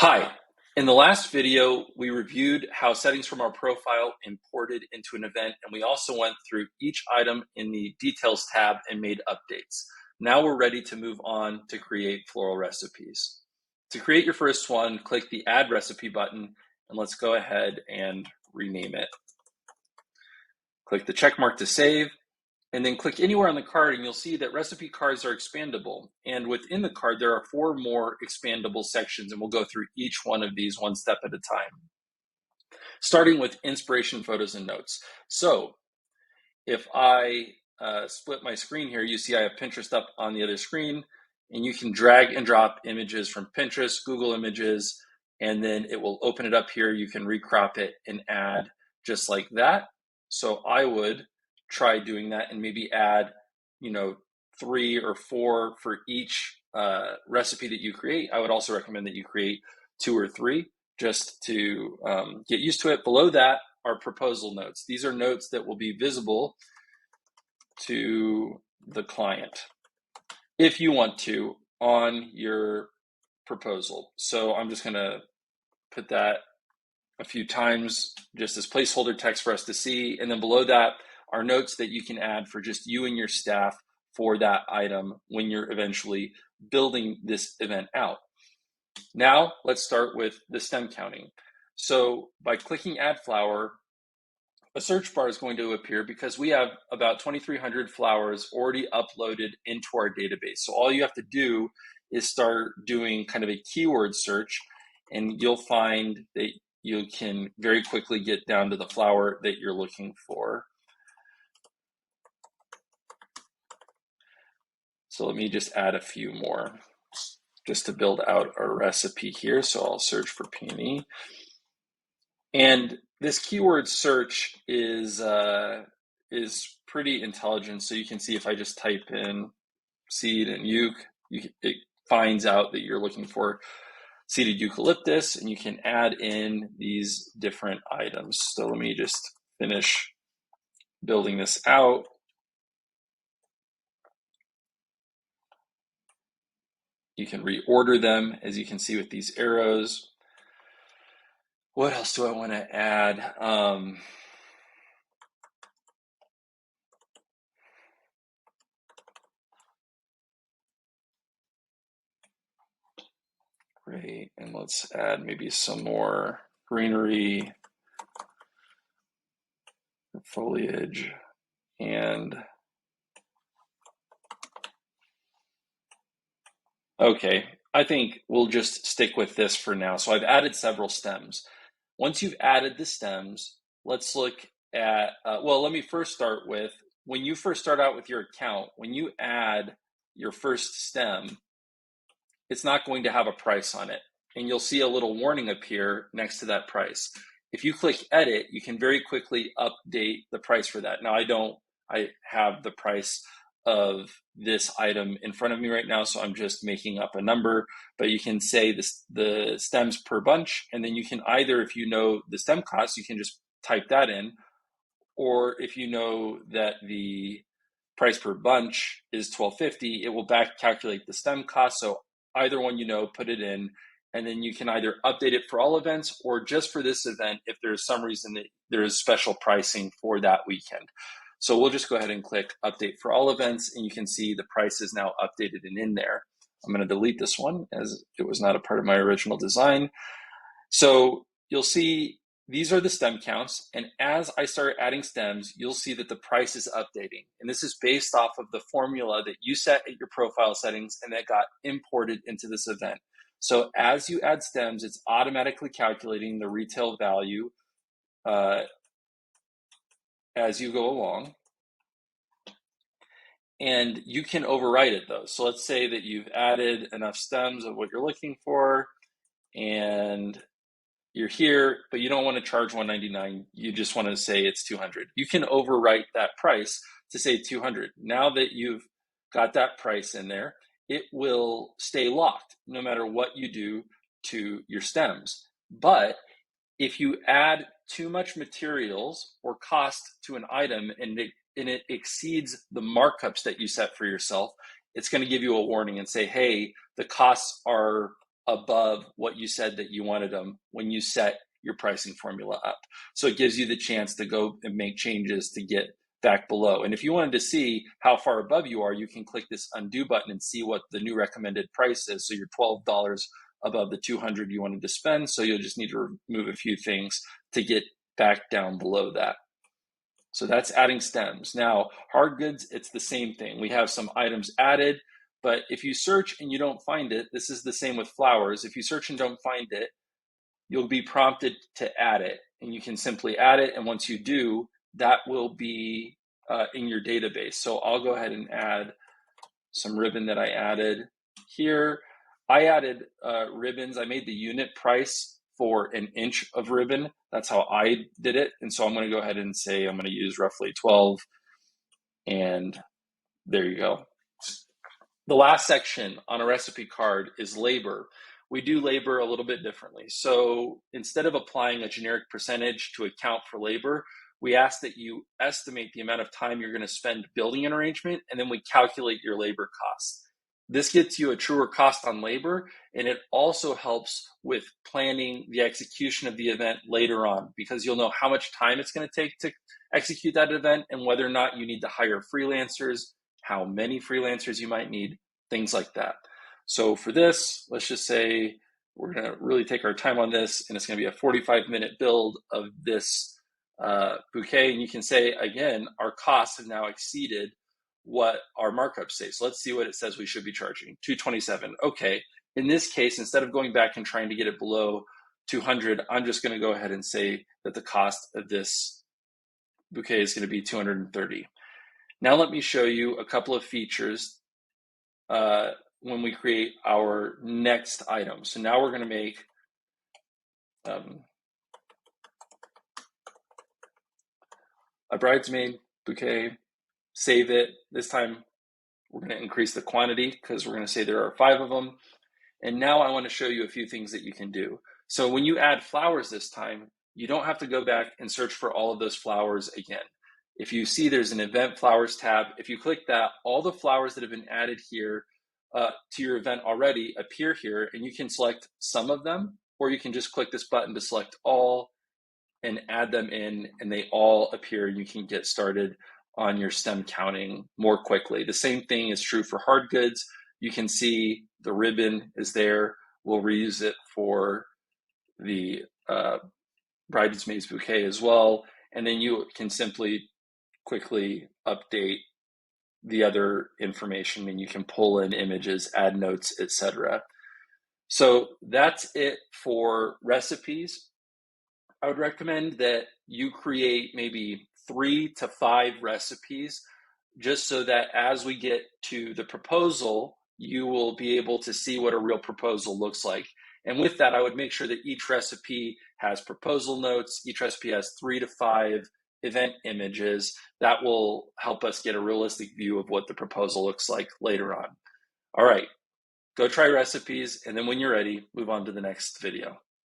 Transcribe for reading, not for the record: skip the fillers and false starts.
Hi, in the last video, we reviewed how settings from our profile imported into an event, and we also went through each item in the details tab and made updates. Now we're ready to move on to create floral recipes. To create your first one, click the Add Recipe button, and let's go ahead and rename it. Click the check mark to save, and then click anywhere on the card and you'll see that recipe cards are expandable. And within the card, there are 4 more expandable sections, and we'll go through each one of these one step at a time. Starting with inspiration photos and notes. So if I split my screen here, you see I have Pinterest up on the other screen, and you can drag and drop images from Pinterest, Google Images, and then it will open it up here. You can recrop it and add just like that. So I would try doing that and maybe add, 3 or 4 for each recipe that you create. I would also recommend that you create 2 or 3 just to get used to it. Below that are proposal notes. These are notes that will be visible to the client if you want to on your proposal. So I'm just going to put that a few times just as placeholder text for us to see. And then below that are notes that you can add for just you and your staff for that item when you're eventually building this event out. Now let's start with the stem counting. So by clicking Add Flower, a search bar is going to appear because we have about 2,300 flowers already uploaded into our database. So all you have to do is start doing kind of a keyword search, and you'll find that you can very quickly get down to the flower that you're looking for. So let me just add a few more just to build out our recipe here. So I'll search for peony. And this keyword search is pretty intelligent. So you can see if I just type in seed and it finds out that you're looking for seeded eucalyptus, and you can add in these different items. So let me just finish building this out. You can reorder them, as you can see with these arrows. What else do I want to add? Great, and let's add maybe some more greenery, foliage, and okay, I think we'll just stick with this for now. So I've added several stems. Once you've added the stems, let's look at, well, let me first start with, when you first start out with your account, when you add your first stem, it's not going to have a price on it. And you'll see a little warning appear next to that price. If you click edit, you can very quickly update the price for that. Now I have the price of this item in front of me right now, so I'm just making up a number, but you can say the stems per bunch, and then you can either, if you know the stem cost, you can just type that in, or if you know that the price per bunch is $12.50, it will back calculate the stem cost. So either one, put it in, and then you can either update it for all events or just for this event if there's some reason that there is special pricing for that weekend. So we'll just go ahead and click update for all events, and you can see the price is now updated and in there. I'm going to delete this one as it was not a part of my original design. So you'll see these are the stem counts, and as I start adding stems, you'll see that the price is updating. And this is based off of the formula that you set at your profile settings and that got imported into this event. So as you add stems, it's automatically calculating the retail value as you go along. And you can override it though. So let's say that you've added enough stems of what you're looking for, and you're here, but you don't want to charge $199. You just want to say it's $200. You can overwrite that price to say $200. Now that you've got that price in there, it will stay locked no matter what you do to your stems. But if you add too much materials or cost to an item and it exceeds the markups that you set for yourself, it's going to give you a warning and say, hey, the costs are above what you said that you wanted them when you set your pricing formula up. So it gives you the chance to go and make changes to get back below. And if you wanted to see how far above you are, you can click this undo button and see what the new recommended price is. So you're $12 above the 200 you wanted to spend. So you'll just need to remove a few things to get back down below that. So that's adding stems. Now, hard goods, it's the same thing. We have some items added, but if you search and you don't find it, this is the same with flowers. If you search and don't find it, you'll be prompted to add it, and you can simply add it. And once you do, that will be in your database. So I'll go ahead and add some ribbon that I added here. I added ribbons. I made the unit price for an inch of ribbon. That's how I did it. And so I'm going to go ahead and say I'm going to use roughly 12. And there you go. The last section on a recipe card is labor. We do labor a little bit differently. So instead of applying a generic percentage to account for labor, we ask that you estimate the amount of time you're going to spend building an arrangement, and then we calculate your labor costs. This gets you a truer cost on labor, and it also helps with planning the execution of the event later on, because you'll know how much time it's going to take to execute that event and whether or not you need to hire freelancers, how many freelancers you might need, things like that. So for this, let's just say we're going to really take our time on this, and it's going to be a 45-minute build of this bouquet. And you can say, again, our costs have now exceeded what our markups say. So let's see what it says we should be charging. $227. Okay. In this case, instead of going back and trying to get it below 200, I'm just going to go ahead and say that the cost of this bouquet is going to be $230. Now let me show you a couple of features when we create our next item. So now we're going to make a bridesmaid bouquet, save it. This time we're going to increase the quantity because we're going to say there are 5 of them. And now I want to show you a few things that you can do. So when you add flowers this time, you don't have to go back and search for all of those flowers again. If you see there's an event flowers tab, if you click that, all the flowers that have been added here to your event already appear here, and you can select some of them, or you can just click this button to select all and add them in, and they all appear, and you can get started on your stem counting more quickly. The same thing is true for hard goods. You can see the ribbon is there. We'll reuse it for the bridesmaid's bouquet as well. And then you can simply quickly update the other information, and you can pull in images, add notes, etc. So that's it for recipes. I would recommend that you create maybe 3 to 5 recipes, just so that as we get to the proposal, you will be able to see what a real proposal looks like. And with that, I would make sure that each recipe has proposal notes. Each recipe has 3 to 5 event images. That will help us get a realistic view of what the proposal looks like later on. All right, go try recipes, and then when you're ready, move on to the next video.